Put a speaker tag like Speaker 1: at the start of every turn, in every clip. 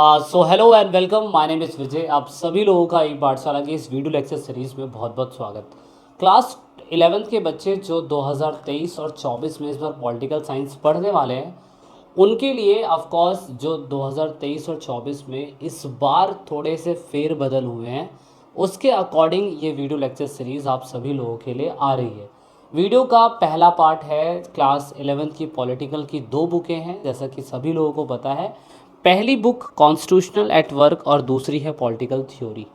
Speaker 1: So hello and welcome, my name is Vijay. आप सभी लोगों का ई पाठशाला की इस वीडियो लेक्चर सीरीज़ में बहुत बहुत स्वागत। क्लास 11th के बच्चे जो 2023 और 24 में इस बार पॉलिटिकल साइंस पढ़ने वाले हैं, उनके लिए ऑफ कोर्स जो 2023 और 24 में इस बार थोड़े से फेरबदल हुए हैं, उसके अकॉर्डिंग ये वीडियो लेक्चर सीरीज़ आप सभी लोगों के लिए आ रही है। वीडियो का पहला पार्ट है क्लास 11th की पॉलिटिकल की दो बुकें हैं, जैसा कि सभी लोगों को पता है। पहली बुक कॉन्स्टिट्यूशनल एट वर्क और दूसरी है political theory.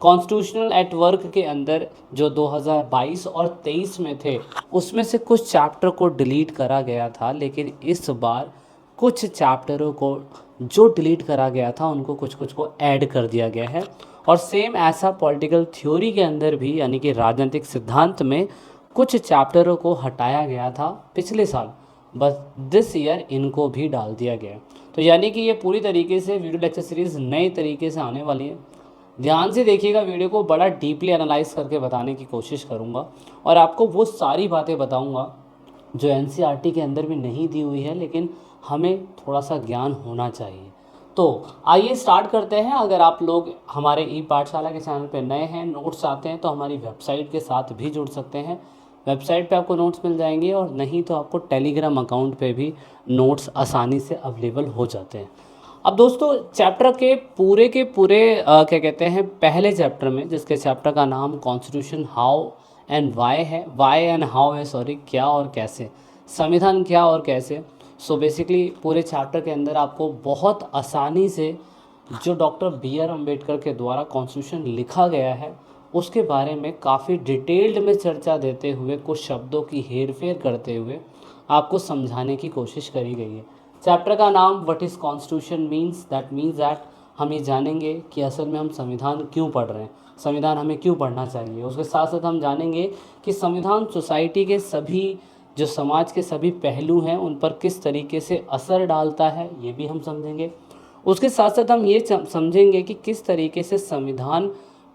Speaker 1: Constitutional at work के अंदर जो 2022 और 23 में थे, उसमें से कुछ चैप्टर को डिलीट करा गया था, लेकिन इस बार कुछ चैप्टरों को जो डिलीट करा गया था उनको कुछ कुछ को ऐड कर दिया गया है। और सेम ऐसा पॉलिटिकल थ्योरी के अंदर भी, यानी कि राजनीतिक सिद्धांत में कुछ चैप्टरों को हटाया गया था पिछले साल, बस दिस ईयर इनको भी डाल दिया गया। तो यानी कि ये पूरी तरीके से वीडियो लेक्चर सीरीज़ नए तरीके से आने वाली है। ध्यान से देखिएगा, वीडियो को बड़ा डीपली एनालाइज करके बताने की कोशिश करूँगा और आपको वो सारी बातें बताऊँगा जो एनसीईआरटी के अंदर भी नहीं दी हुई है, लेकिन हमें थोड़ा सा ज्ञान होना चाहिए। तो आइए स्टार्ट करते हैं। अगर आप लोग हमारे ई पाठशाला के चैनल पर नए हैं, नोट्स चाहते हैं, तो हमारी वेबसाइट के साथ भी जुड़ सकते हैं। वेबसाइट पे आपको नोट्स मिल जाएंगे, और नहीं तो आपको टेलीग्राम अकाउंट पे भी नोट्स आसानी से अवेलेबल हो जाते हैं। अब दोस्तों, चैप्टर के पूरे क्या कहते हैं, पहले चैप्टर में, जिसके चैप्टर का नाम कॉन्स्टिट्यूशन हाउ एंड वाई है, वाई एंड हाउ है, सॉरी, क्या और कैसे, संविधान क्या और कैसे। सो बेसिकली पूरे चैप्टर के अंदर आपको बहुत आसानी से जो डॉक्टर बी आर अम्बेडकर के द्वारा कॉन्स्टिट्यूशन लिखा गया है उसके बारे में काफ़ी डिटेल्ड में चर्चा देते हुए, कुछ शब्दों की हेरफेर करते हुए आपको समझाने की कोशिश करी गई है। चैप्टर का नाम what is constitution means, that means that हम ये जानेंगे कि असल में हम संविधान क्यों पढ़ रहे हैं, संविधान हमें क्यों पढ़ना चाहिए। उसके साथ साथ हम जानेंगे कि संविधान सोसाइटी के सभी, जो समाज के सभी पहलू हैं, उन पर किस तरीके से असर डालता है, ये भी हम समझेंगे। उसके साथ साथ हम ये समझेंगे कि किस तरीके से संविधान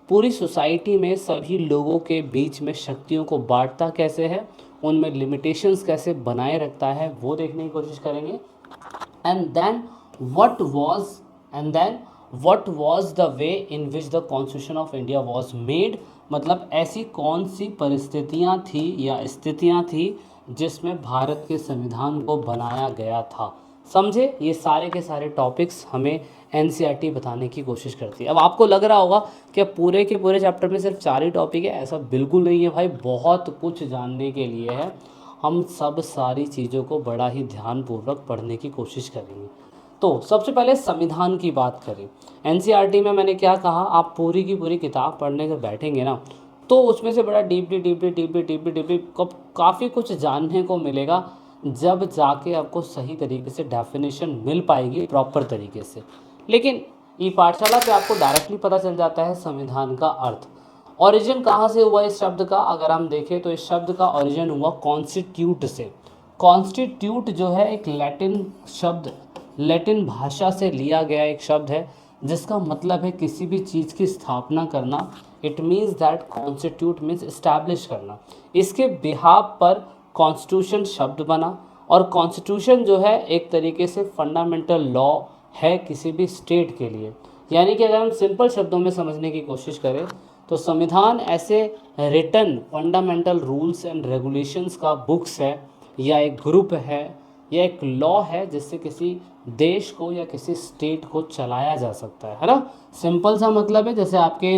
Speaker 1: पूरी सोसाइटी में सभी लोगों के बीच में शक्तियों को बांटता कैसे है, उनमें लिमिटेशंस कैसे बनाए रखता है, वो देखने की कोशिश करेंगे। And then what was and then what was the way in which the constitution of India was made, मतलब ऐसी कौन सी परिस्थितियां थी या स्थितियां थी जिसमें भारत के संविधान को बनाया गया था। समझे, ये सारे के सारे टॉपिक्स हमें एनसीईआरटी बताने की कोशिश करती है। अब आपको लग रहा होगा कि पूरे के पूरे चैप्टर में सिर्फ 4 ही टॉपिक है, ऐसा बिल्कुल नहीं है भाई, बहुत कुछ जानने के लिए है। हम सब सारी चीज़ों को बड़ा ही ध्यानपूर्वक पढ़ने की कोशिश करेंगे। तो सबसे पहले संविधान की बात करें। एनसीईआरटी में मैंने क्या कहा, आप पूरी की पूरी किताब पढ़ने के बैठेंगे ना, तो उसमें से बड़ा डीपली काफ़ी कुछ जानने को मिलेगा, जब जाके आपको सही तरीके से डेफिनेशन मिल पाएगी प्रॉपर तरीके से। लेकिन ई पाठशाला पे आपको डायरेक्टली पता चल जाता है संविधान का अर्थ। ओरिजिन कहाँ से हुआ इस शब्द का, अगर हम देखें तो इस शब्द का ओरिजिन हुआ कॉन्स्टिट्यूट से। कॉन्स्टिट्यूट जो है एक लैटिन शब्द, लैटिन भाषा से लिया गया एक शब्द है, जिसका मतलब है किसी भी चीज़ की स्थापना करना। It means that constitute means establish करना। इसके बिहाफ पर कॉन्स्टिट्यूशन शब्द बना, और कॉन्स्टिट्यूशन जो है एक तरीके से फंडामेंटल लॉ है किसी भी स्टेट के लिए। यानी कि अगर हम सिंपल शब्दों में समझने की कोशिश करें तो संविधान ऐसे written fundamental rules and regulations का बुक्स है, या एक ग्रुप है, या एक लॉ है, जिससे किसी देश को या किसी स्टेट को चलाया जा सकता है ना। सिंपल सा मतलब है, जैसे आपके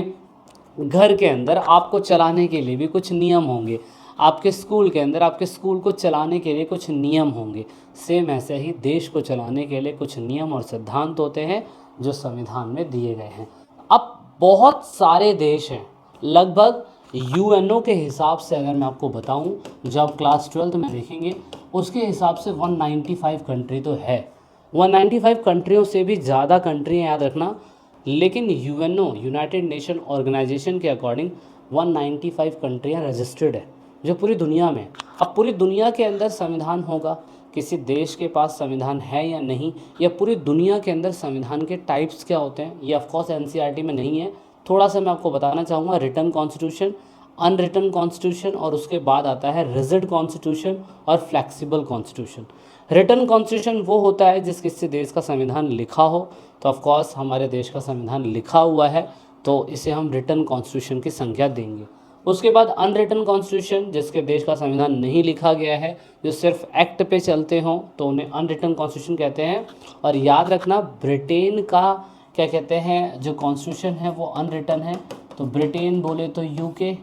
Speaker 1: घर के अंदर आपको चलाने के लिए भी कुछ नियम होंगे, आपके स्कूल के अंदर आपके स्कूल को चलाने के लिए कुछ नियम होंगे, सेम ऐसे ही देश को चलाने के लिए कुछ नियम और सिद्धांत होते हैं जो संविधान में दिए गए हैं। अब बहुत सारे देश हैं, लगभग यूएनओ के हिसाब से अगर मैं आपको बताऊं, जब क्लास 12th में देखेंगे उसके हिसाब से 195 कंट्री तो है। 195 कंट्रियों से भी ज़्यादा कंट्रियाँ, याद रखना, लेकिन यूएनओ, यूनाइटेड नेशन ऑर्गेनाइजेशन के अकॉर्डिंग 195 कंट्रियाँ रजिस्टर्ड है जो पूरी दुनिया में। अब पूरी दुनिया के अंदर संविधान होगा, किसी देश के पास संविधान है या नहीं, या पूरी दुनिया के अंदर संविधान के टाइप्स क्या होते हैं, ये ऑफकोर्स एनसीईआरटी में नहीं है। थोड़ा सा मैं आपको बताना चाहूँगा। रिटन कॉन्स्टिट्यूशन, अनरिटन कॉन्स्टिट्यूशन और उसके बाद आता है रिजिड कॉन्स्टिट्यूशन और फ्लेक्सिबल कॉन्स्टिट्यूशन। रिटन कॉन्स्टिट्यूशन वो होता है जिस किसी देश का संविधान लिखा हो, तो ऑफ कोर्स हमारे देश का संविधान लिखा हुआ है तो इसे हम रिटन कॉन्स्टिट्यूशन की संख्या देंगे। उसके बाद अनरिटन कॉन्स्टिट्यूशन जिसके देश का संविधान नहीं लिखा गया है, जो सिर्फ एक्ट पे चलते हों, तो उन्हें अनरिटन कॉन्स्टिट्यूशन कहते हैं। और याद रखना ब्रिटेन का क्या कहते हैं जो कॉन्स्टिट्यूशन है वो अनरिटन है, तो ब्रिटेन बोले तो यूके,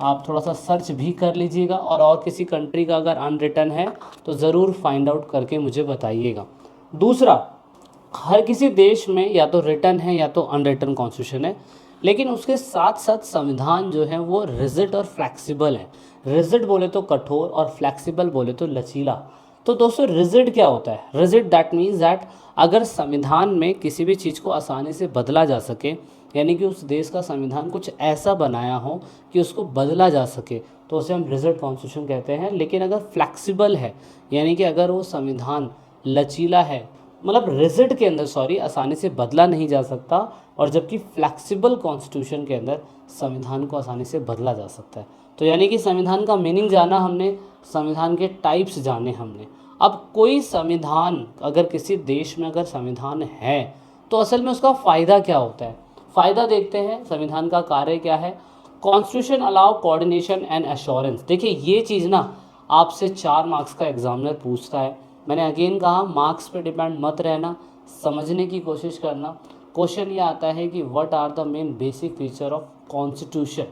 Speaker 1: आप थोड़ा सा सर्च भी कर लीजिएगा और किसी कंट्री का अगर अनरिटन है तो ज़रूर फाइंड आउट करके मुझे बताइएगा। दूसरा, हर किसी देश में या तो रिटन है या तो अनरिटन कॉन्स्टिट्यूशन है, लेकिन उसके साथ साथ संविधान जो है वो रिजिड और फ्लेक्सिबल है। रिजिड बोले तो कठोर और फ्लेक्सिबल बोले तो लचीला। तो दोस्तों रिजिड क्या होता है? रिजिड दैट मीन्स दैट अगर संविधान में किसी भी चीज़ को आसानी से बदला जा सके, यानी कि उस देश का संविधान कुछ ऐसा बनाया हो कि उसको बदला जा सके, तो उसे हम रिजिड कॉन्स्टिट्यूशन कहते हैं। लेकिन अगर फ्लेक्सिबल है, यानी कि अगर वो संविधान लचीला है, मतलब रिजिड के अंदर आसानी से बदला नहीं जा सकता, और जबकि फ्लेक्सिबल कॉन्स्टिट्यूशन के अंदर संविधान को आसानी से बदला जा सकता है। तो यानी कि संविधान का मीनिंग जाना हमने, संविधान के टाइप्स जाने हमने। अब कोई संविधान अगर किसी देश में अगर संविधान है तो असल में उसका फ़ायदा क्या होता है? फ़ायदा देखते हैं, संविधान का कार्य क्या है। Constitution allow coordination and assurance. देखिए ये चीज़ ना आपसे 4 मार्क्स का एग्जामिनर पूछता है। मैंने अगेन कहा मार्क्स पे डिपेंड मत रहना, समझने की कोशिश करना। क्वेश्चन ये आता है कि what are the main basic feature of constitution.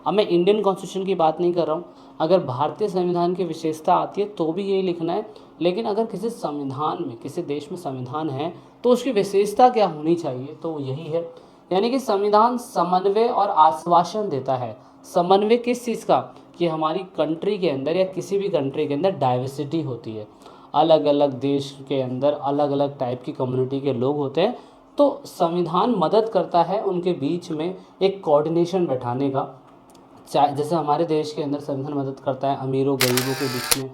Speaker 1: अब मैं इंडियन कॉन्स्टिट्यूशन की बात नहीं कर रहा हूँ, अगर भारतीय संविधान की विशेषता आती है तो भी यही लिखना है। लेकिन अगर किसी संविधान में, किसी देश में संविधान है तो उसकी विशेषता क्या होनी चाहिए, तो यही है। यानी कि संविधान समन्वय और आश्वासन देता है। समन्वय किस चीज़ का? कि हमारी कंट्री के अंदर या किसी भी कंट्री के अंदर डाइवर्सिटी होती है, अलग अलग देश के अंदर अलग अलग टाइप की कम्युनिटी के लोग होते हैं, तो संविधान मदद करता है उनके बीच में एक कोऑर्डिनेशन बैठाने का। चाहे जैसे हमारे देश के अंदर संविधान मदद करता है अमीरों गरीबों के बीच में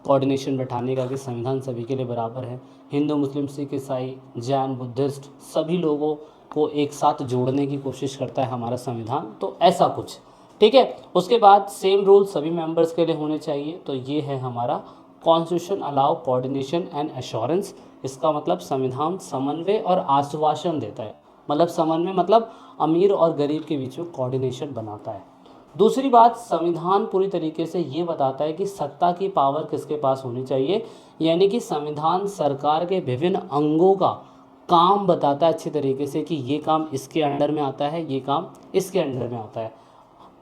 Speaker 1: कोऑर्डिनेशन बैठाने का, कि संविधान सभी के लिए बराबर है। हिंदू मुस्लिम सिख ईसाई जैन बुद्धिस्ट सभी लोगों को एक साथ जोड़ने की कोशिश करता है हमारा संविधान, तो ऐसा कुछ, ठीक है। उसके बाद सेम रूल सभी मेंबर्स के लिए होने चाहिए, तो ये है हमारा constitution allow coordination and assurance. इसका मतलब संविधान समन्वय और आश्वासन देता है, मतलब समन्वय मतलब अमीर और गरीब के बीच में कोऑर्डिनेशन बनाता है। दूसरी बात, संविधान पूरी तरीके से ये बताता है कि सत्ता की पावर किसके पास होनी चाहिए, यानी कि संविधान सरकार के विभिन्न अंगों का काम बताता है अच्छी तरीके से कि ये काम इसके अंडर में आता है, ये काम इसके अंडर में आता है।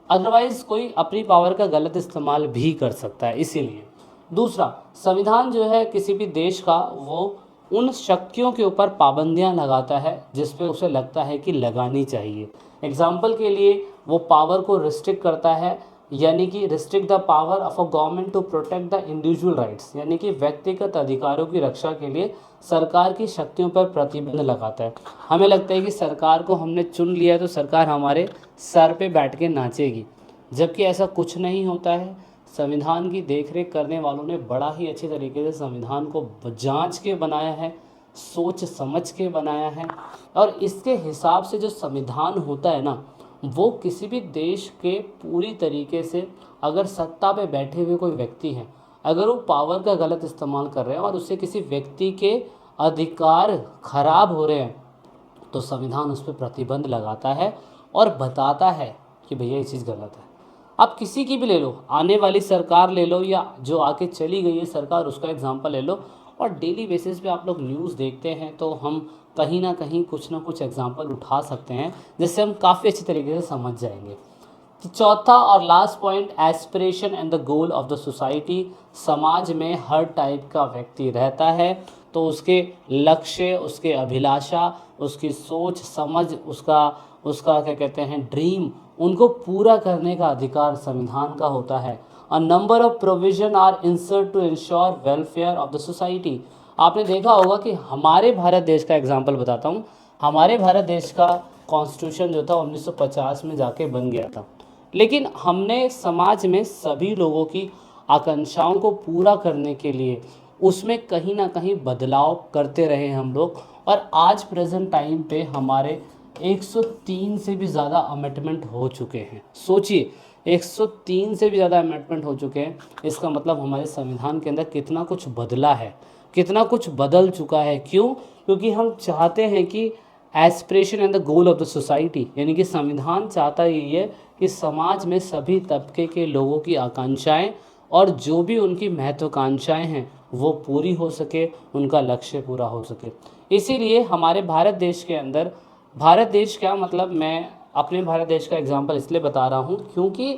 Speaker 1: अदरवाइज़ कोई अपनी पावर का गलत इस्तेमाल भी कर सकता है, इसीलिए। दूसरा, संविधान जो है किसी भी देश का वो उन शक्तियों के ऊपर पाबंदियां लगाता है जिस पे उसे लगता है कि लगानी चाहिए। एग्जाम्पल के लिए वो पावर को रिस्ट्रिक्ट करता है, यानी कि restrict the power of a government to protect the individual rights, यानी कि व्यक्तिगत अधिकारों की रक्षा के लिए सरकार की शक्तियों पर प्रतिबंध लगाता है। हमें लगता है कि सरकार को हमने चुन लिया तो सरकार हमारे सर पे बैठ के नाचेगी, जबकि ऐसा कुछ नहीं होता है। संविधान की देखरेख करने वालों ने बड़ा ही अच्छे तरीके से संविधान को जांच के बनाया है, सोच समझ के बनाया है, और इसके हिसाब से जो संविधान होता है ना, वो किसी भी देश के पूरी तरीके से, अगर सत्ता पे बैठे हुए कोई व्यक्ति है, अगर वो पावर का गलत इस्तेमाल कर रहे हैं और उससे किसी व्यक्ति के अधिकार खराब हो रहे हैं, तो संविधान उस पर प्रतिबंध लगाता है और बताता है कि भैया ये चीज़ गलत है। आप किसी की भी ले लो, आने वाली सरकार ले लो या जो आके चली गई है सरकार, उसका एग्जांपल ले लो, और डेली बेसिस पे आप लोग न्यूज़ देखते हैं तो हम कहीं ना कहीं कुछ ना कुछ एग्जांपल उठा सकते हैं जिससे हम काफ़ी अच्छी तरीके से समझ जाएंगे। चौथा और last point, aspiration and the goal of the society. समाज में हर टाइप का व्यक्ति रहता है, तो उसके लक्ष्य, उसके अभिलाषा, उसकी सोच समझ, उसका उसका क्या कहते हैं ड्रीम, उनको पूरा करने का अधिकार संविधान का होता है। A number of provision are insert to ensure welfare of the society. आपने देखा होगा कि हमारे भारत देश का एग्जांपल बताता हूँ, हमारे भारत देश का कॉन्स्टिट्यूशन जो था 1950 में जाके बन गया था, लेकिन हमने समाज में सभी लोगों की आकांक्षाओं को पूरा करने के लिए उसमें कहीं ना कहीं बदलाव करते रहे हम लोग, और आज प्रेजेंट टाइम पे हमारे 103 से भी ज़्यादा अमेंडमेंट हो चुके हैं। सोचिए 103 से भी ज़्यादा अमेंडमेंट हो चुके हैं। इसका मतलब हमारे संविधान के अंदर कितना कुछ बदला है, कितना कुछ बदल चुका है। क्यों? क्योंकि हम चाहते हैं कि aspiration and the goal of the society, यानी कि संविधान चाहता यही है कि समाज में सभी तबके के लोगों की आकांक्षाएं और जो भी उनकी महत्वाकांक्षाएं हैं वो पूरी हो सके, उनका लक्ष्य पूरा हो सके। इसीलिए हमारे भारत देश के अंदर, भारत देश क्या मतलब, मैं अपने भारत देश का एग्जांपल इसलिए बता रहा हूँ क्योंकि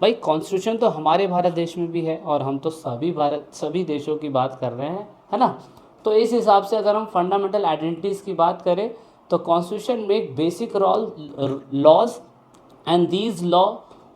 Speaker 1: भाई कॉन्स्टिट्यूशन तो हमारे भारत देश में भी है और हम तो सभी देशों की बात कर रहे हैं, है ना। तो इस हिसाब से अगर हम फंडामेंटल आइडेंटिटीज़ की बात करें तो constitution make basic laws and these law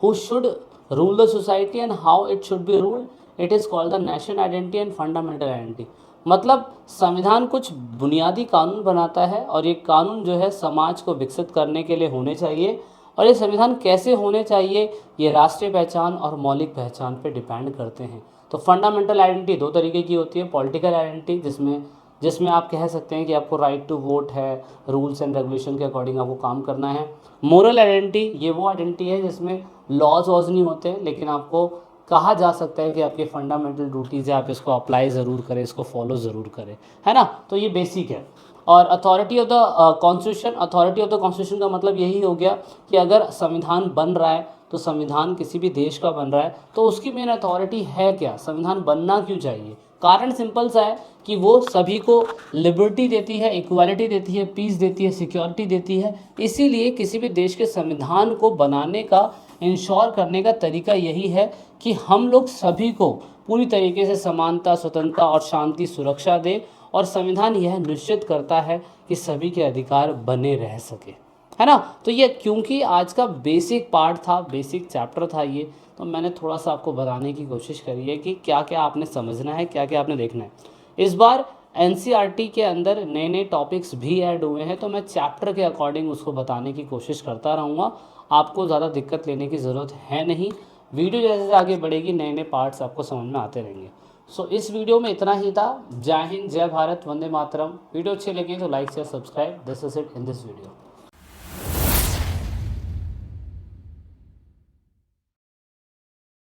Speaker 1: who should rule the society and how it should be ruled, it is called the national identity and fundamental identity। मतलब संविधान कुछ बुनियादी कानून बनाता है और ये कानून जो है समाज को विकसित करने के लिए होने चाहिए। और ये संविधान कैसे होने चाहिए, ये राष्ट्रीय पहचान और मौलिक पहचान पे डिपेंड करते हैं। तो फंडामेंटल आइडेंटिटी दो तरीके की होती है। पॉलिटिकल आइडेंटिटी जिसमें आप कह सकते हैं कि आपको राइट टू वोट है, रूल्स एंड रेगुलेशन के अकॉर्डिंग आपको काम करना है। मोरल आइडेंटिटी, ये वो आइडेंटिटी है जिसमें लॉज वॉज नहीं होते, लेकिन आपको कहा जा सकता है कि आपकी फंडामेंटल ड्यूटीज़ है, आप इसको अप्लाई ज़रूर करें, इसको फॉलो ज़रूर करें, है ना। तो ये बेसिक है। और authority of the constitution, authority of the constitution का मतलब यही हो गया कि अगर संविधान बन रहा है तो संविधान किसी भी देश का बन रहा है तो उसकी मेन अथॉरिटी है क्या, संविधान बनना क्यों चाहिए। कारण सिंपल सा है कि वो सभी को लिबर्टी देती है, इक्वालिटी देती है, पीस देती है, सिक्योरिटी देती है। इसीलिए किसी भी देश के संविधान को बनाने का, इंश्योर करने का तरीका यही है कि हम लोग सभी को पूरी तरीके से समानता, स्वतंत्रता और शांति सुरक्षा दे। और संविधान यह निश्चित करता है कि सभी के अधिकार बने रह सके, है ना। तो ये क्योंकि आज का बेसिक पार्ट था, बेसिक चैप्टर था ये, तो मैंने थोड़ा सा आपको बताने की कोशिश करी है कि क्या क्या आपने समझना है, क्या क्या आपने देखना है। इस बार एनसीईआरटी के अंदर नए नए टॉपिक्स भी ऐड हुए हैं, तो मैं चैप्टर के अकॉर्डिंग उसको बताने की कोशिश करता रहूँगा। आपको ज़्यादा दिक्कत लेने की ज़रूरत है नहीं। वीडियो जैसे जैसे आगे बढ़ेगी नए नए पार्ट्स आपको समझ में आते रहेंगे। सो इस वीडियो में इतना ही था। जय हिंद, जय भारत, वंदे मातरम। वीडियो अच्छी लगी तो like share subscribe. This is it in this video.